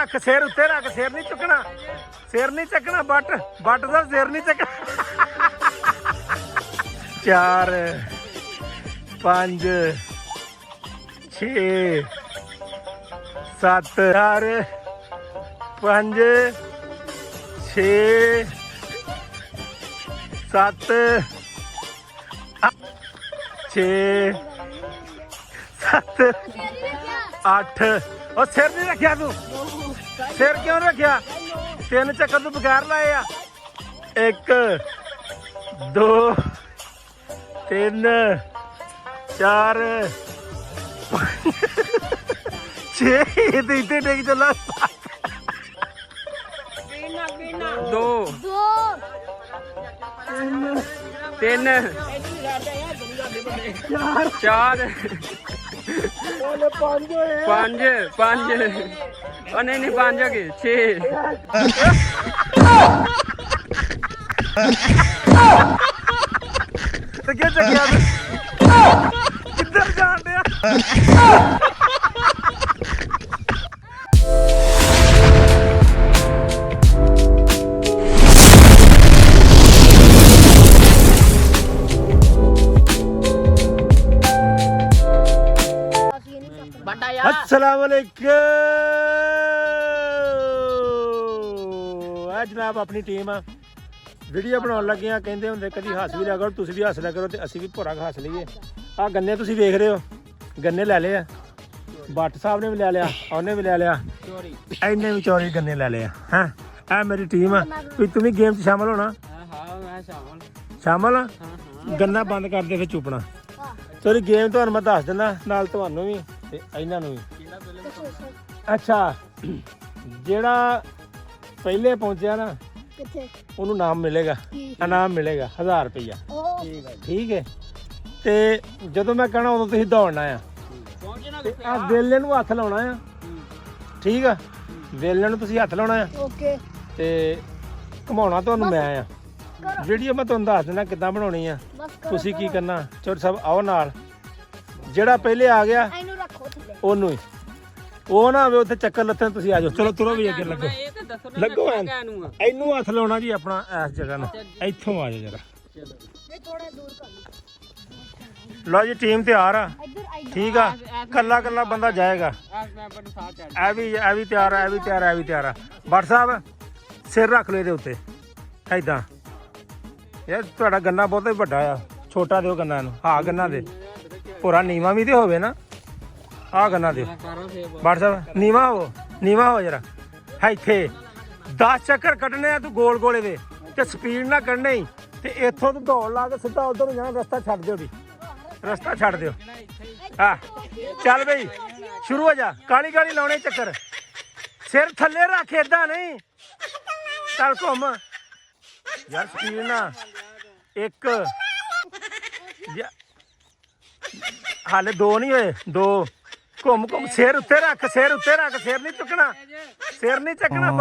रख सिर उत्ते रख सिर नहीं चुकना बट दा सिर नहीं चुकना 4 5 6 7 4 5 6 7 6 7 8 और सिर नहीं रखिया तू सिर क्यों रखिया 3 चक्कर तू बगैर लाए आ 1 2 3 4 6 इतने डेग चला 2 3 4 5 और नहीं 5 हो गए 6 क्या चक्या किधर जान दिया अस्सलामुअलैकुम जनाब अपनी टीम आ वीडियो बनाने लगे हैं कहते होंगे कभी हस भी लिया करो तुम भी हस लिया करो तो असी भी भोरा हस लीए आ गन्ने तुम देख रहे हो गन्ने लै ले भट्ट साहब ने भी लै लिया उन्हें भी लै लिया इन्हें भी चोरी गन्ने लै लिया हैं ए मेरी टीम आ तुम भी गेम शामिल होना शामिल गन्ना बंद कर दे फिर चुपना चलो गेम तो मैं दस दिना नाल तुहानू भी ते इन्हां नूं भी अच्छा जेड़ा पहले पहुंचा ना ਉਹਨੂੰ ਨਾਮ ਮਿਲੇਗਾ ਇਨਾਮ ਮਿਲੇਗਾ 1000 ਰੁਪਇਆ ਠੀਕ ਹੈ ਤੇ ਜਦੋਂ ਮੈਂ ਕਹਣਾ ਉਦੋਂ ਤੁਸੀਂ ਦੌੜਨਾ ਆ ਤੇ ਆ ਵੇਲੇ ਨੂੰ ਹੱਥ ਲਾਉਣਾ ਆ ਠੀਕ ਆ ਵੇਲੇ ਨੂੰ ਤੁਸੀਂ ਹੱਥ ਲਾਉਣਾ ਆ ਓਕੇ ਤੇ ਘਮਾਉਣਾ ਤੁਹਾਨੂੰ ਮੈਂ ਆ ਵੀਡੀਓ ਮੈਂ ਤੁਹਾਨੂੰ ਦੱਸ ਦਿੰਦਾ ਕਿੱਦਾਂ ਬਣਾਉਣੀ ਆ ਤੁਸੀਂ ਕੀ ਕਰਨਾ ਚੋਰ ਸਾਹਿਬ ਆਓ ਨਾਲ ਜਿਹੜਾ ਪਹਿਲੇ ਆ ਗਿਆ ਇਹਨੂੰ ਰੱਖੋ ਥੱਲੇ ਉਹਨੂੰ ਹੀ ਉਹ ਨਾ ਆਵੇ ਉੱਥੇ ਚੱਕਰ ਲੱਥਣ ਤੁਸੀਂ ਆ ਜਾਓ ਚਲੋ ਤੁਰੋ ਵੀ ਅੱਗੇ ਲੱਗੋ ਲੱਗੋ ਇਹਨੂੰ ਹੱਥ ਲਾਉਣਾ ਜੀ ਆਪਣਾ ਇਸ ਜਗ੍ਹਾ ਨੂੰ ਇੱਥੋਂ ਆ ਜਾਓ ਜਰਾ ਲਓ ਜੀ ਟੀਮ ਤਿਆਰ ਆ ਠੀਕ ਆ ਕੱਲਾ ਕੱਲਾ ਬੰਦਾ ਜਾਏਗਾ ਇਹ ਵੀ ਤਿਆਰ ਆ ਇਹ ਵੀ ਤਿਆਰ ਆ ਭੱਟ ਸਾਹਿਬ ਸਿਰ ਰੱਖ ਲਓ ਇਹਦੇ ਉੱਤੇ ਐਦਾਂ ਯਾਰ ਤੁਹਾਡਾ ਗੰਨਾ ਬਹੁਤ ਵੱਡਾ ਆ ਛੋਟਾ ਦਿਓ ਗੰਨਾ ਨੂੰ ਹਾਂ ਗੰਨਾ ਦੇ ਪੂਰਾ ਨੀਵਾ ਵੀ ਤੇ ਹੋਵੇ ਨਾ ਆ ਗੰਨਾ ਦਿਓ ਭੱਟ ਸਾਹਿਬ ਨੀਵਾ ਹੋ ਜਰਾ ਇੱਥੇ 10 ਚੱਕਰ ਕੱਢਣੇ ਆ ਤੂੰ ਗੋਲ ਗੋਲੇ ਦੇ ਤੇ ਸਪੀਡ ਨਾਲ ਕੱਢਣੇ ਤੇ ਇੱਥੋਂ ਤੂੰ ਦੌੜ ਲਾ ਕੇ ਸਿੱਧਾ ਉਧਰ ਨੂੰ ਜਾਣਾ ਰਸਤਾ ਛੱਡ ਦਿਓ ਵੀ ਰਸਤਾ ਛੱਡ ਦਿਓ ਹਾਂ ਚੱਲ ਬਈ ਸ਼ੁਰੂ ਹੋ ਜਾ ਕਾਲੀ ਕਾਲੀ ਲਾਉਣੇ ਚੱਕਰ ਸਿਰ ਥੱਲੇ ਰੱਖ ਏਦਾਂ ਨਹੀਂ ਚੱਲ ਘੁੰਮ ਯਾਰ ਸਪੀਡ ਨਾਲ 1 ਹਾਲੇ 2 ਨਹੀਂ ਹੋਏ 2 ਘੁੰਮ ਸਿਰ ਉੱਤੇ ਰੱਖ ਸਿਰ ਨਹੀਂ ਚੁੱਕਣਾ ਬਟ ਦਾ ਸਿਰ ਨਹੀਂ ਚੱਕਣਾ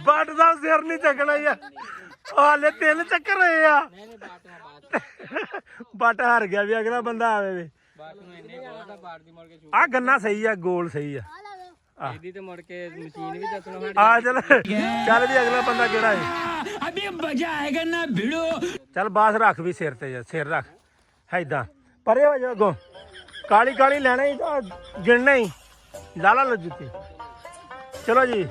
ਬਟ ਦਾ ਸਿਰ ਨਹੀਂ ਚੱਕਣਾ ਯਾਰ ਹਾਲੇ 3 ਚੱਕਰ ਹੋਏ ਆ ਬਟ ਹਾਰ ਗਿਆ ਵੀ ਅਗਲਾ ਬੰਦਾ ਆਵੇ ਵੀ ਆ ਗੰਨਾ ਸਹੀ ਆ ਗੋਲ ਸਹੀ ਆ ਇਹਦੀ ਤੇ ਮੁੜ ਕੇ ਮਸ਼ੀਨ ਵੀ ਦੱਸਣਾ ਆ ਚੱਲ ਵੀ ਅਗਲਾ ਬੰਦਾ ਕਿਹੜਾ ਹੈ ਅਬੇ ਮਜ਼ਾ ਆਏਗਾ ਨਾ ਭਿੜੋ ਚੱਲ ਬਾਸ ਰੱਖ ਵੀ ਸਿਰ ਤੇ ਸਿਰ ਰੱਖ ਐਦਾਂ ਪਰੇ ਹੋ ਜਾ ਅੱਗੋਂ ਕਾਲੀ ਕਾਲੀ ਲੈਣਾ ਹੀ ਗਿਣਨਾ ਹੀ ਲਾਲਾ ਲੋ ਜੁੱਤੀ ਚਲੋ ਜੀ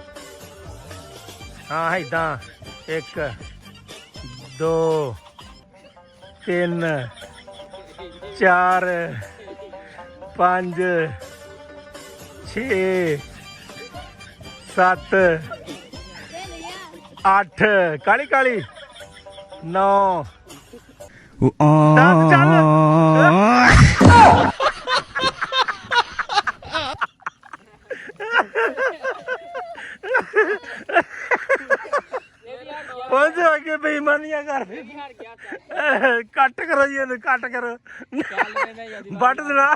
ਹਾਂ ਐਦਾਂ 1 2 3 4 5 6 7 8 ਕਾਲੀ ਕਾਲੀ 9 ਚੱਲ ਪਹੁੰਚ ਕੇ ਬੇਈਮਾਨੀਆਂ ਕਰਦੇ ਕੱਟ ਕਰੋ ਜੀ ਇਹਨੂੰ ਕੱਟ ਕਰੋ ਵੱਟ ਦੇਣਾ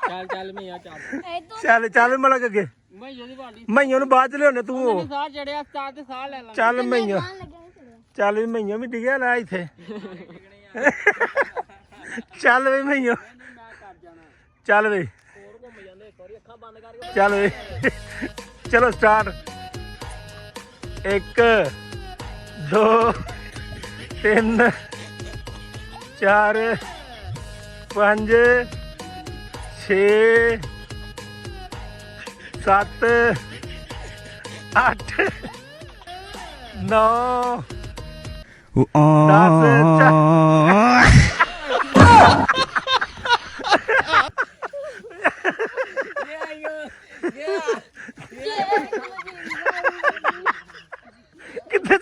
ਚੱਲ ਚੱਲ ਮਈਆ ਚੱਲ ਚੱਲ ਚੱਲ ਮਲਕ ਅੱਗੇ ਮਈਆ ਦੀ ਬਾਡੀ ਮਈਆਂ ਨੂੰ ਬਾਅਦ ਚ ਲਿਆਉਣੇ ਤੂੰ ਉਹ ਸਾਹ ਚੜਿਆ ਉਸਤਾਦ ਤੇ ਸਾਹ ਲੈ ਲਾ ਚੱਲ ਮਈਆਂ ਚੱਲ ਵੀ ਮਈਆਂ ਵੀ ਡਿਗਿਆ ਲੈ ਇੱਥੇ ਚੱਲ ਵੇ ਮਈਆਂ ਚੱਲ ਵੇ ਚੱਲ ਵੇ ਚਲੋ ਸਟਾਰਟ 1 2 3 4 5 6 7 8 9 ਕਿੱਥੇ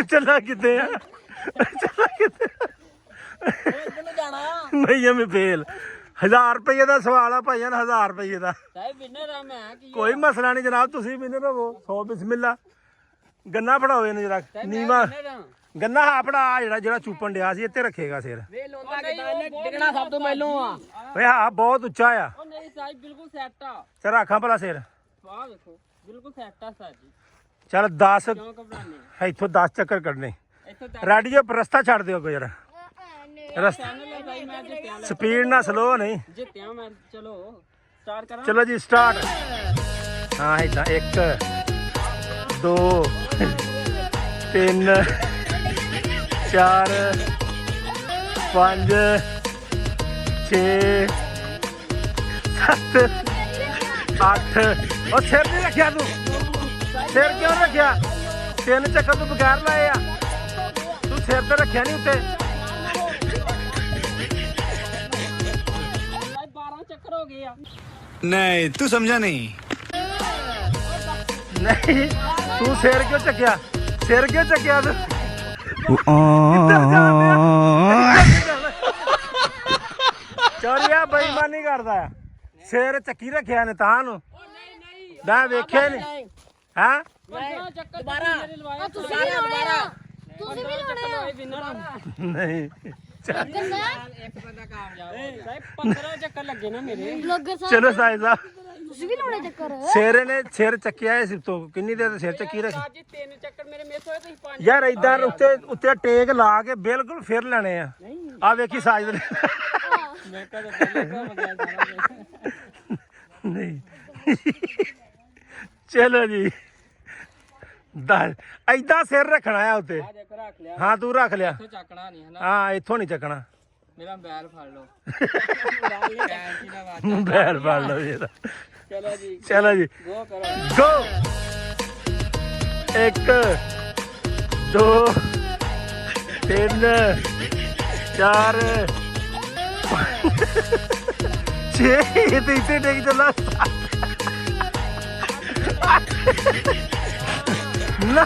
ਚੱਲਾ ਕਿੱਥੇ ਆ ਚੱਲਾ ਕਿੱਥੇ ਭਈਆ ਮੈਂ ਫੇਲ 1000 ਰੁਪਏ ਦਾ ਸਵਾਲ ਆ ਭਾਈਆਂ 1000 ਰੁਪਏ ਦਾ ਸਾਹਿਬ ਵਿਨਰ ਆ ਮੈਂ ਕੀ ਕੋਈ ਮਸਲਾ ਨਹੀਂ ਜਨਾਬ ਤੁਸੀਂ ਵਿਨਰ ਹੋਵੋ 100 ਬਿਸਮਿਲ੍ਲਾ ਗੰਨਾ ਫੜਾਓ ਇਹਨੂੰ ਜਰਾ ਨੀਵਾ ਗੰਨਾ ਹਾਂ ਫੜਾ ਜਿਹੜਾ ਚੂਪਣ ਡਿਆ ਸੀ ਇੱਥੇ ਰੱਖੇਗਾ ਸਿਰ ਵੇ ਲੋਂਦਾ ਕਿਦਾਂ ਇਹਨੇ ਡਿਗਣਾ ਸਭ ਤੋਂ ਪਹਿਲੋਂ ਆ ਓਏ ਹਾਂ ਬਹੁਤ ਉੱਚਾ ਆ ਉਹ ਨਹੀਂ ਸਾਹਿਬ ਬਿਲਕੁਲ ਸੈੱਟ ਆ ਚਲ ਰੱਖਾਂ ਭਲਾ ਸਿਰ ਵਾਹ ਦੇਖੋ ਬਿਲਕੁਲ ਸੈੱਟ ਆ ਸਾਹਿਬ ਜੀ ਚਲ 10 ਕਿਉਂ ਘਬਰਾਨੇ ਇੱਥੋਂ 10 ਚੱਕਰ ਕੱਢਨੇ ਇੱਥੋਂ ਰੈਡੀ ਹੋ ਰਸਤਾ ਛੱਡ ਦਿਓ ਕੋਈ ਜਰਾ ਰਸਤਾ ਭਾਈ ਮੈਂ ਜਿੱਤਿਆ ਸਪੀਡ ਨਾ ਸਲੋ ਨਹੀਂ ਜਿੱਤਿਆ ਮੈਂ ਚਲੋ ਸਟਾਰਟ ਕਰਾਂ ਚਲੋ ਜੀ ਸਟਾਰਟ ਹਾਂ ਇਦਾਂ 1 2 3 4 5 6 7 8 ਉਹ ਸਿਰ ਨਹੀਂ ਰੱਖਿਆ ਤੂੰ ਸਿਰ ਕਿਉਂ ਰੱਖਿਆ 3 ਚੱਕਰ ਤੂੰ ਬਗੈਰ ਲਾਏ ਆ ਤੂੰ ਸਿਰ ਤੇ ਰੱਖਿਆ ਨਹੀਂ ਉੱਤੇ ਭਾਈ 12 ਚੱਕਰ ਹੋ ਗਏ ਆ नहीं तू समझा नहीं ਨਹੀਂ ਤੂੰ ਸਿਰ ਕਿਉਂ ਚੱਕਿਆ ਤੂੰ ਚੋਰੀਆ ਬੇਈਮਾਨੀ ਕਰਦਾ ਆ ਸਿਰ ਚੱਕੀ ਰੱਖਿਆ ਨੇ ਤਾਂ ਨੂੰ ਮੈਂ ਵੇਖਿਆ ਨਹੀਂ ਹਾਂ 15 ਚੱਕਰ ਦੁਬਾਰਾ ਤੁਸੀਂ ਦੁਬਾਰਾ ਤੁਸੀਂ ਵੀ ਲਾਉਣੇ ਵਿਨਰ ਨਹੀਂ ਇੱਕ ਬੰਦਾ ਕਾਮਯਾਬ ਹੋ ਗਿਆ ਸਾਹਿਬ 15 ਚੱਕਰ ਲੱਗੇ ਨਾ ਮੇਰੇ ਬਲੌਗਰ ਸਾਹਿਬ ਚਲੋ ਸਾਈਜ਼ ਸਾਹਿਬ ਤੁਸੀਂ ਵੀ ਲਾਉਣੇ ਚੱਕਰ ਸਿਰ ਚੱਕਿਆ ਹੈ ਸਿਰ ਤੋਂ ਕਿੰਨੀ ਦੇਰ ਸਿਰ ਚੱਕੀ ਰੱਖੀ ਅੱਜ 3 ਚੱਕਰ ਮੇਰੇ ਮਿਸ ਹੋਏ ਤੁਸੀਂ 5 ਯਾਰ ਇਦਾਂ ਉੱਤੇ ਟੇਕ ਲਾ ਕੇ ਬਿਲਕੁਲ ਫਿਰ ਲੈਣੇ ਆ ਆ ਵੇਖੀ ਸਾਈਜ਼ ਮੈਂ ਕਦੇ ਪਹਿਲੇ ਕੰਮ ਗਿਆ ਸਾਰਾ ਨਹੀਂ ਚਲੋ ਜੀ ਏਦਾਂ ਸਿਰ ਰੱਖਣਾ ਆ ਉੱਤੇ ਆ ਦੇਖੋ ਰੱਖ ਲਿਆ ਹਾਂ ਤੂੰ ਰੱਖ ਲਿਆ ਇੱਥੋਂ ਚੱਕਣਾ ਨਹੀਂ ਹਨਾ ਹਾਂ ਇੱਥੋਂ ਨਹੀਂ ਚੱਕਣਾ ਮੇਰਾ ਬੈਲ ਫੜ ਲਓ ਕੈਂਚੀ ਨਾ ਵਾਚ ਬੈਲ ਫੜ ਲਓ ਜੀ ਇਹਦਾ ਚਲੋ ਜੀ ਚਲੋ ਜੀ ਗੋ ਕਰੋ ਗੋ 1 2 3 4 6 ਤੇ ਇੱਥੇ ਡਿੱਗ ਚੱਲਾ ਨਾ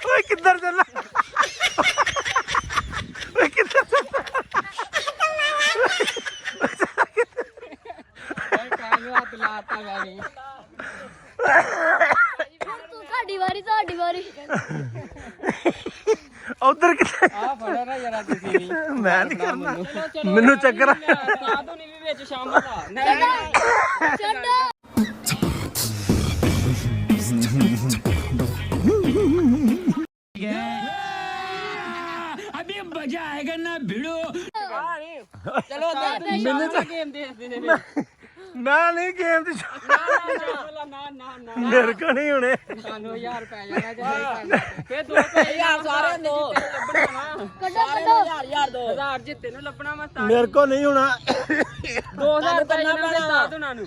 ਓਏ ਕਿੱਧਰ ਚੱਲਾ ਓਏ ਕਿੱਧਰ ਭਾਈ ਕਾਹਨੂੰ ਹੱਥ ਲਾਤਾ ਗਾਣੀ ਤੁਹਾਡੀ ਵਾਰੀ ਉਧਰ ਕਿੱਥੇ ਆ ਫੜੋ ਨਾ ਯਾਰ ਤੁਸੀਂ ਵੀ ਮੈਂ ਨਹੀਂ ਕਰਨਾ ਮੈਨੂੰ ਚੱਕਰ ਸਾਧੂ ਨਹੀਂ ਵੀ ਵਿੱਚ ਸ਼ਾਮਲ ਆ ਨਹੀਂ ਛੱਡੋ ਅਭੀ ਮਜ਼ਾ ਆਏਗਾ ਨਾ ਭਿੜੋ ਚਲੋ ਮੈਨੂੰ ਤਾਂ ਗੇਮ ਦੇਖਦੇ ਨੇ ਮੈਂ ਨਹੀਂ ਗੇਮ ਦੀ ਨਾ ਮੇਰੇ ਕੋ ਨਹੀਂ ਹੋਣੇ ਸਾਨੂੰ 1000 ਪੈ ਜਾਣਾ ਜੇ ਨਹੀਂ ਕਰਨਾ ਫੇਰ 2000 ਸਾਰੇ ਦੋ ਲੱਭਣਾ ਕੱਢੋ ਯਾਰ 1000 ਜਿੱਤੇ ਨੂੰ ਲੱਭਣਾ ਮੈਂ ਤਾਂ ਮੇਰੇ ਕੋ ਨਹੀਂ ਹੋਣਾ 2000 ਪੈ ਜਾਣਾ ਫਿਰ ਸਾਧ ਉਹਨਾਂ ਨੂੰ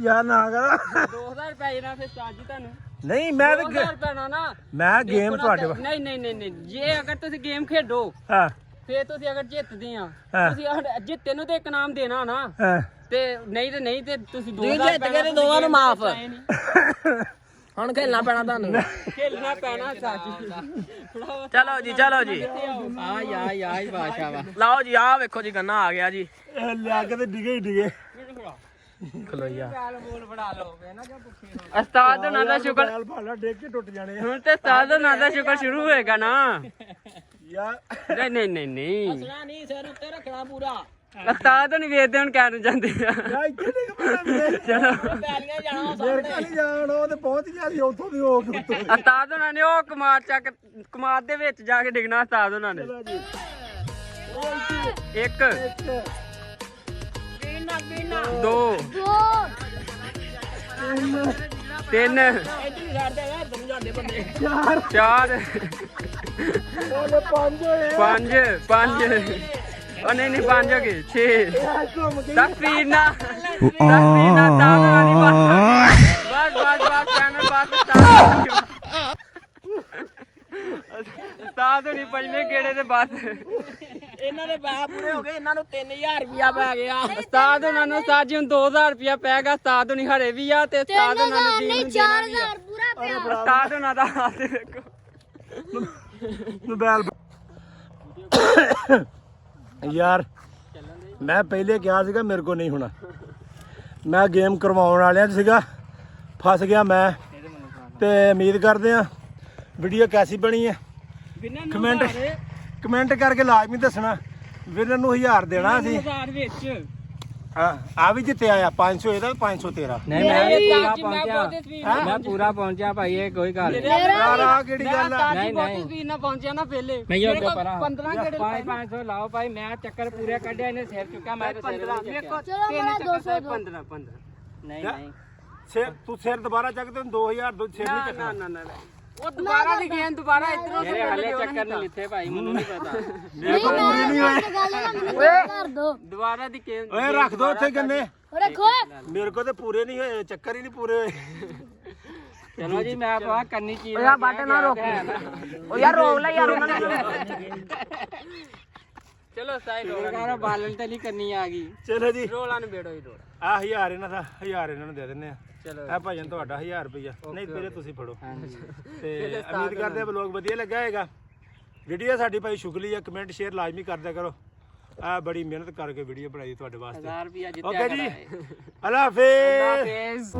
ਯਾਰ ਨਾ ਕਰ 2000 ਪੈ ਜਾਣਾ ਫਿਰ ਸਾਜ ਜੀ ਤੁਹਾਨੂੰ ਨਹੀਂ ਮੈਂ ਤਾਂ 2000 ਪੈਣਾ ਨਾ ਮੈਂ ਗੇਮ ਤੁਹਾਡੇ ਨਹੀਂ ਜੇ ਅਗਰ ਤੁਸੀਂ ਗੇਮ ਖੇਡੋ ਹਾਂ ਫੇਰ ਤੁਸੀਂ ਅਗਰ ਜਿੱਤਦੇ ਆ ਹਾਂ। ਤੁਸੀਂ ਜਿੱਤੇ ਨੂੰ ਤੇ ਇੱਕ ਨਾਮ ਦੇਣਾ ਨਾ ਹਾਂ ਤੇ ਨਹੀਂ ਤੇ ਤੁਸੀਂ 2000 ਜਿੱਤ ਗਏ ਤੇ ਦੋਵਾਂ ਨੂੰ ਮਾਫ ਹੁਣ ਖੇਲਣਾ ਪੈਣਾ ਤੁਹਾਨੂੰ ਖੇਲਣਾ ਪੈਣਾ ਸਾਜੀ ਚਲੋ ਜੀ ਆਈ ਬਾਸ਼ਾ ਵਾ ਲਓ ਜੀ ਆਹ ਵੇਖੋ ਜੀ ਗੰਨਾ ਆ ਗਿਆ ਜੀ ਇਹ ਲਿਆ ਕੇ ਤੇ ਡਿਗੇ ਹੀ ਡਿਗੇ ਖਲੋਈਆ ਉਸਤਾਦ ਉਹਨਾਂ ਦਾ ਸ਼ੁਕਰ ਬੈਲ ਭਾਲਾ ਡੇਕ ਕੇ ਟੁੱਟ ਜਾਣੇ ਆ। ਹੁਣ ਤੇ ਉਸਤਾਦ ਉਹਨਾਂ ਦਾ ਸ਼ੁਕਰ ਸ਼ੁਰੂ ਹੋਏਗਾ ਨਾ ਯਾਰ ਨਹੀਂ ਹੱਸਣਾ ਨਹੀਂ ਸਿਰ ਉੱਤੇ ਰੱਖਣਾ ਪੂਰਾ ਉਸਤਾਦ ਨਹੀਂ ਵੇਖਦੇ ਹੁਣ ਕਹਿਣ ਨੂੰ ਜਾਂਦੇ ਆ ਯਾ ਇੱਥੇ ਨਹੀਂ ਪਤਾ ਮੇਰੇ ਚਲੋ ਪੈਲੀਆਂ ਜਾਣਾ ਮੇਰੇ ਕੋਲ ਨਹੀਂ ਜਾਣ ਉਹ ਤੇ ਪਹੁੰਚ ਗਿਆ ਸੀ ਉੱਥੋਂ ਦੀ ਹੋ ਕੇ ਉੱਤੋਂ। ਉਸਤਾਦ ਉਹਨਾਂ ਨੇ ਉਹ ਕਮਾਦ ਦੇ ਵਿੱਚ ਜਾ ਕੇ ਡਿੱਗਣਾ ਉਸਤਾਦ ਉਹਨਾਂ ਨੇ ਚਲੋ ਜੀ ਇੱਕ ਪੀਣਾ ਦੋ ਦੋ ਤਿੰਨ ਇੱਧਰ ਹੀ ਛੱਡ ਦੇ ਯਾਰ ਤੈਨੂੰ ਜਾਂਦੇ ਬੰਦੇ ਚਾਰ ਉਹਦੇ ਪੰਜ ਹੋਏ ਪੰਜ ਉਹ ਨਹੀਂ ਪੰਜ ਹੋ ਗਏ 6 ਘੁੰਮ ਕੇ ਦਸ ਪੀਣਾ ਉਸਤਾਦ ਉਹਨਾਂ ਦੀ ਬਸ ਚੈਨਲ ਬਸ ਉਸਤਾਦ ਨਹੀਂ ਪੰਜਵੇਂ ਗੇੜੇ ਦੇ ਬਸ ਇਹਨਾਂ ਦੇ ਪੈਸੇ ਪੂਰੇ ਹੋ ਗਏ ਇਹਨਾਂ ਨੂੰ 3000 ਰੁਪਇਆ ਪੈ ਗਿਆ ਉਸਤਾਦ ਉਹਨਾਂ ਨੂੰ ਉਸਤਾਦ ਜੀ ਨੂੰ 2000 ਰੁਪਇਆ ਪੈ ਗਿਆ ਉਸਤਾਦ ਨਹੀਂ ਹਰੇ ਵੀ ਆ ਤੇ ਉਸਤਾਦ ਉਹਨਾਂ ਨੂੰ ਜੀ ਨਹੀਂ ਨੂੰ ਦੇਣਾ ਵੀ ਆ 4000 ਪੂਰਾ ਪਿਆ ਉਸਤਾਦ ਉਹਨਾਂ ਦਾ ਹਾਲ ਦੇਖੋ ਮੋਬਾਈਲ ਯਾਰ ਮੈਂ ਪਹਿਲੇ ਕਿਹਾ ਸੀਗਾ ਮੇਰੇ ਕੋ ਨਹੀਂ ਹੋਣਾ ਮੈਂ ਗੇਮ ਕਰਵਾਉਣ ਵਾਲਿਆਂ 'ਚ ਸੀਗਾ ਫਸ ਗਿਆ ਮੈਂ ਤੇ ਉਮੀਦ ਕਰਦੇ ਆ ਵੀਡੀਓ ਕੈਸੀ ਬਣੀ ਹੈ ਕਮੈਂਟ ਕਰਕੇ ਲਾਜ਼ਮੀ ਦੱਸਣਾ ਵਿਨਰ ਨੂੰ 1000 ਦੇਣਾ ਸੀ ਵਿੱਚ ਆ ਵੀ ਜਿੱਤਿਆ ਆ 500 ਇਹਦਾ 500 ਤੇਰਾ ਨਹੀਂ ਮੈਂ ਪੂਰਾ ਪਹੁੰਚਿਆ ਭਾਈ ਇਹ ਕੋਈ ਗੱਲ ਨਹੀਂ ਯਾਰ ਆ ਕਿਹੜੀ ਗੱਲ ਆ ਨਹੀਂ ਸਪੀਡ ਨਾਲ ਪਹੁੰਚਿਆ ਨਾ ਪਹਿਲੇ ਮੈਂ ਇਹ ਅੱਗੇ ਪਰਾਂ 15 ਗੇੜੇ 500 ਲਾਓ ਭਾਈ ਮੈਂ ਚੱਕਰ ਪੂਰੇ ਕੱਢਿਆ ਇਹਨੇ ਸਿਰ ਚੁੱਕਿਆ ਮੈਂ 15 ਚਲੋ ਮੇਰਾ 200 ਦੋ 15 ਨਹੀਂ ਸਿਰ ਤੂੰ ਸਿਰ ਦੁਬਾਰਾ ਚੱਕ ਤੇ 2000 ਦੋ ਸਿਰ ਨਹੀਂ ਚੱਕਣਾ ਨਾ ਉਹ ਦੁਬਾਰਾ ਦੀ ਗੇਮ ਦੁਬਾਰਾ ਇਧਰੋਂ ਮੇਰੇ ਹਲੇ ਚੱਕਰ ਨਹੀਂ ਲਿੱਥੇ ਭਾਈ ਮੈਨੂੰ ਨਹੀਂ ਪਤਾ ਨਹੀਂ ਮੈਂ ਗੱਲ ਨਾ ਮੈਨੂੰ ਕਰ ਦੋ ਦੁਬਾਰਾ ਦੀ ਗੇਮ ਓਏ ਰੱਖ ਦੋ ਉੱਥੇ ਗੰਨੇ ਰੱਖੋ ਮੇਰੇ ਕੋ ਤੇ ਪੂਰੇ ਨਹੀਂ ਹੋਏ ਚੱਕਰ ਹੀ ਨਹੀਂ ਪੂਰੇ ਹੋਏ ਚਲੋ ਜੀ ਮੈਂ ਪਾ ਕੰਨੀ ਚੀਜ਼ ਯਾਰ ਬੱਟ ਨਾ ਰੋਕ ਉਹ ਯਾਰ ਰੋਕ ਲੈ ਯਾਰ ਉਹਨਾਂ ਨੇ ਚਲੋ ਸਾਈਡ ਹੋ ਗਿਆ ਬਾਲਣ ਤੇ ਨਹੀਂ ਕਰਨੀ ਆ ਗਈ ਚਲੋ ਜੀ ਰੋਲਾਂ ਨੂੰ ਬੇੜੋ ਹੀ ਰੋਲ ਆ 1000 ਇਹਨਾਂ ਦਾ 1000 ਇਹਨਾਂ ਨੂੰ ਦੇ ਦਿੰਨੇ ਆ ਚਲੋ ਇਹ ਭਾਜਨ ਤੁਹਾਡਾ 1000 ਰੁਪਇਆ ਨਹੀਂ ਪਹਿਲੇ ਤੁਸੀਂ ਫੜੋ ਤੇ ਉਮੀਦ ਕਰਦੇ ਆ ਵਲੌਗ ਵਧੀਆ ਲੱਗਾ ਹੋਏਗਾ ਵੀਡੀਓ ਸਾਡੀ ਭਾਈ ਸ਼ੁਕਰੀਆ ਕਮੈਂਟ ਸ਼ੇਅਰ ਲਾਜ਼ਮੀ ਕਰਦਿਆ ਕਰੋ ਆ ਬੜੀ ਮਿਹਨਤ ਕਰਕੇ ਵੀਡੀਓ ਬਣਾਈ ਤੁਹਾਡੇ ਵਾਸਤੇ 1000 ਰੁਪਿਆ ਜਿੱਤਿਆ ਓਕੇ ਜੀ ਅੱਲਾ ਹਾਫਿਜ਼ ਹਾਫਿਜ਼